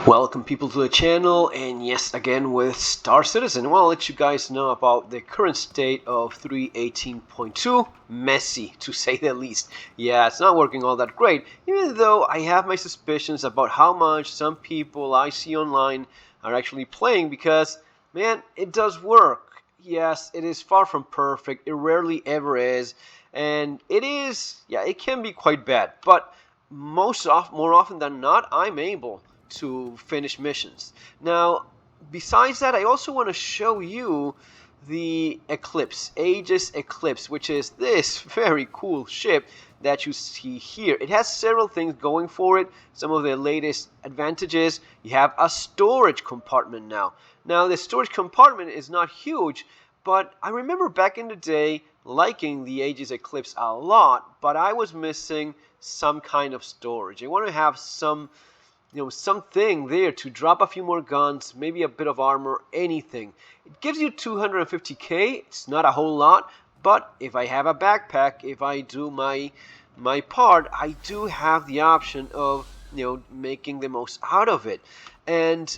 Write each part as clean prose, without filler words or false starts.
Welcome people to the channel, and yes, again with Star Citizen. Well, I'll let you guys know about the current state of 3.18.2. Messy, to say the least. Yeah, it's not working all that great, even though I have my suspicions about how much some people I see online are actually playing, because, man, it does work. Yes, it is far from perfect. It rarely ever is, and it can be quite bad, but more often than not, I'm able to finish missions. Now, besides that, I also want to show you the ECLIPSE, Aegis ECLIPSE, which is this very cool ship that you see here. It has several things going for it. Some of the latest advantages: you have a storage compartment now. Now, the storage compartment is not huge, but I remember back in the day liking the Aegis ECLIPSE a lot, but I was missing some kind of storage. I want to have something there to drop a few more guns, maybe a bit of armor, anything. It gives you 250k. It's not a whole lot, but if I have a backpack, if I do my part, I do have the option of making the most out of it. And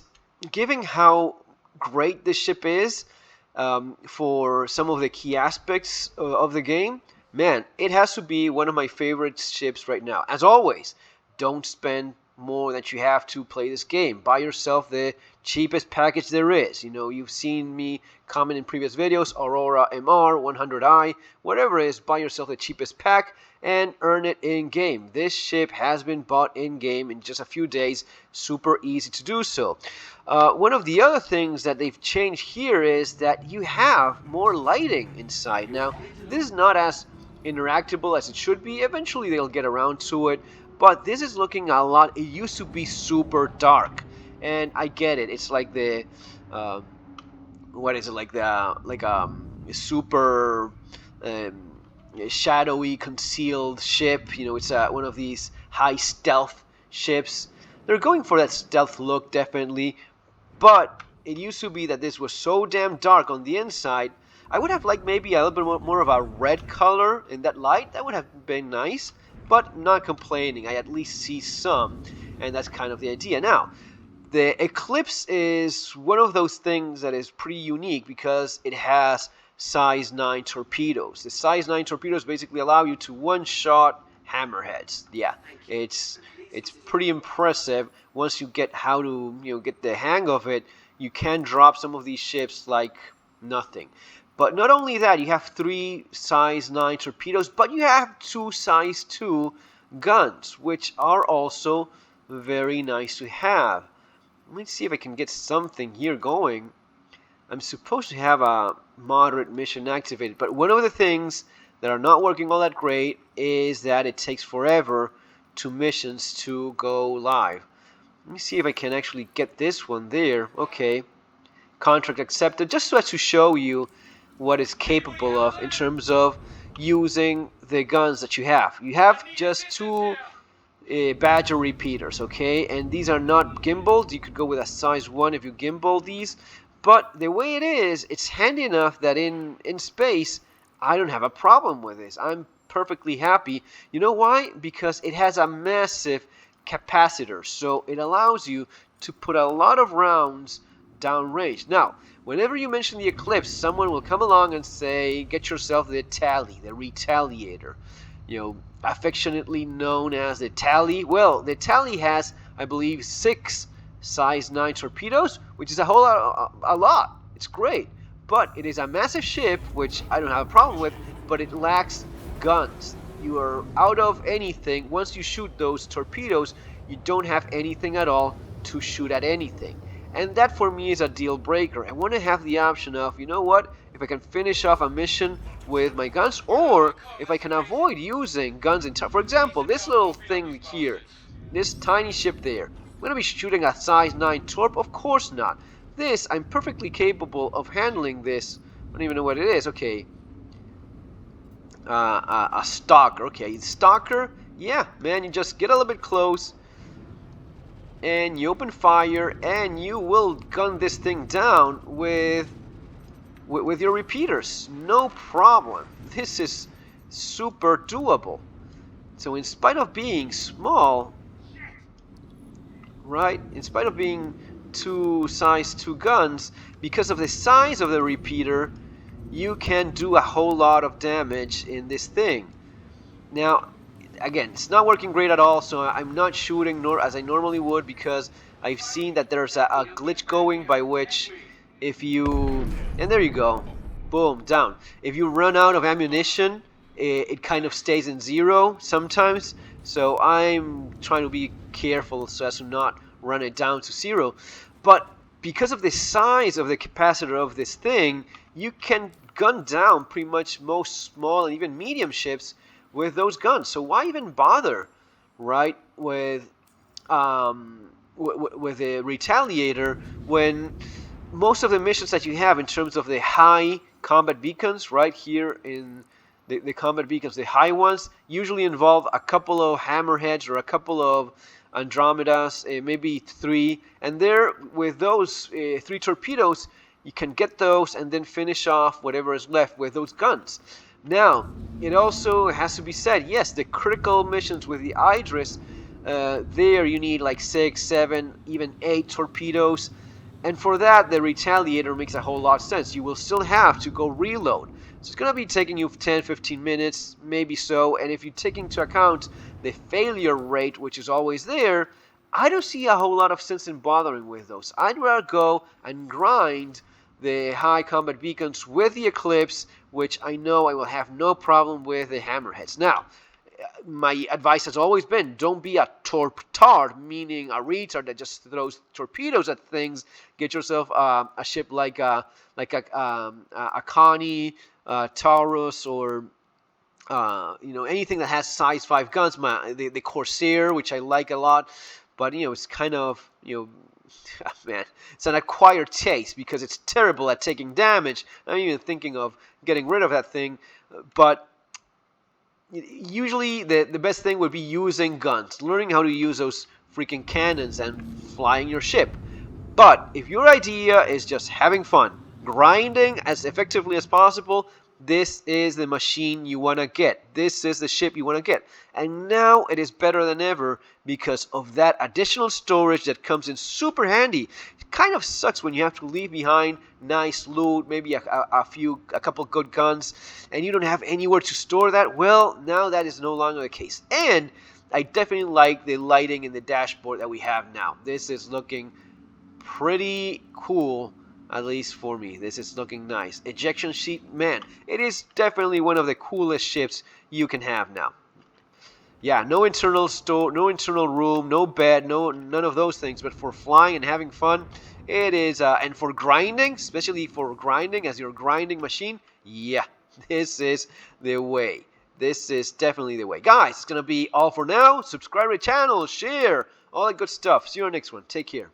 given how great this ship is for some of the key aspects of the game, man, it has to be one of my favorite ships right now. As always, don't spend more than you have to play this game. Buy yourself the cheapest package there is. You've seen me comment in previous videos: Aurora MR, 100i, whatever it is. Buy yourself the cheapest pack and earn it in game. This ship has been bought in game in just a few days. Super easy to do so. One of the other things that they've changed here is that you have more lighting inside. Now, this is not as interactable as it should be. Eventually they'll get around to it, but this is looking a lot. It used to be super dark, and I get it. It's like the super shadowy, concealed ship. It's one of these high stealth ships. They're going for that stealth look, definitely, but it used to be that this was so damn dark on the inside. I would have liked maybe a little bit more of a red color in that light. That would have been nice. But not complaining. I at least see some, and that's kind of the idea. Now, the ECLIPSE is one of those things that is pretty unique because it has size 9 torpedoes. The size 9 torpedoes basically allow you to one-shot hammerheads. Yeah, it's pretty impressive. Once you get how to get the hang of it, you can drop some of these ships like nothing. But not only that, you have 3 size 9 torpedoes, but you have 2 size 2 guns, which are also very nice to have. Let me see if I can get something here going. I'm supposed to have a moderate mission activated, but one of the things that are not working all that great is that it takes forever to missions to go live. Let me see if I can actually get this one there. Okay, contract accepted, just so as to show you what it's capable of in terms of using the guns that you have. You have just 2 Badger repeaters, okay? And these are not gimbaled. You could go with a size 1 if you gimbal these. But the way it is, it's handy enough that in space, I don't have a problem with this. I'm perfectly happy. You know why? Because it has a massive capacitor. So it allows you to put a lot of rounds downrange. Now, whenever you mention the ECLIPSE, someone will come along and say, get yourself the Tally, the Retaliator, affectionately known as the Tally. Well, the Tally has, I believe, 6 size 9 torpedoes, which is a lot. It's great, but it is a massive ship, which I don't have a problem with, but it lacks guns. You are out of anything. Once you shoot those torpedoes, you don't have anything at all to shoot at anything. And that for me is a deal breaker. I want to have the option of, if I can finish off a mission with my guns, or if I can avoid using guns for example, this little thing here, this tiny ship there. I'm going to be shooting a size 9 torp? Of course not. This, I'm perfectly capable of handling this. I don't even know what it is. Okay. A stalker. Okay, stalker. Yeah, man, you just get a little bit close, and you open fire, and you will gun this thing down with your repeaters. No problem. This is super doable. So in spite of being small, right? In spite of being two guns, because of the size of the repeater, you can do a whole lot of damage in this thing. Now, again, it's not working great at all, so I'm not shooting nor as I normally would, because I've seen that there's a glitch going by which if you... and there you go. Boom, down. If you run out of ammunition, it kind of stays in zero sometimes. So I'm trying to be careful so as to not run it down to zero. But because of the size of the capacitor of this thing, you can gun down pretty much most small and even medium ships with those guns. So why even bother, right, with a retaliator when most of the missions that you have in terms of the high combat beacons, right here in the combat beacons, the high ones, usually involve a couple of hammerheads or a couple of Andromedas, maybe three, and there with those 3 torpedoes, you can get those and then finish off whatever is left with those guns. Now, it also has to be said, yes, the critical missions with the Aegis, there you need like 6, 7, even 8 torpedoes. And for that, the Retaliator makes a whole lot of sense. You will still have to go reload. So it's going to be taking you 10, 15 minutes, maybe so. And if you take into account the failure rate, which is always there, I don't see a whole lot of sense in bothering with those. I'd rather go and grind the high combat beacons with the Eclipse, which I know I will have no problem with the hammerheads. Now, my advice has always been, don't be a torptard, meaning a retard that just throws torpedoes at things. Get yourself a ship like a Connie, Taurus, or anything that has size 5 guns. The Corsair, which I like a lot, but it's kind of man, it's an acquired taste because it's terrible at taking damage. I'm even thinking of getting rid of that thing, but usually the best thing would be using guns, learning how to use those freaking cannons and flying your ship. But if your idea is just having fun, grinding as effectively as possible, this is the machine you want to get. This is the ship you want to get. And now it is better than ever because of that additional storage that comes in super handy. It kind of sucks when you have to leave behind nice loot, maybe a couple good guns, and you don't have anywhere to store that. Well, now that is no longer the case. And I definitely like the lighting in the dashboard that we have now. This is looking pretty cool. At least for me, this is looking nice. Ejection seat, man, it is definitely one of the coolest ships you can have now. Yeah, no internal store, no internal room, no bed, none of those things. But for flying and having fun, it is. And for grinding, especially for grinding as your grinding machine, yeah, this is the way. This is definitely the way. Guys, it's gonna be all for now. Subscribe to the channel, share, all that good stuff. See you on the next one. Take care.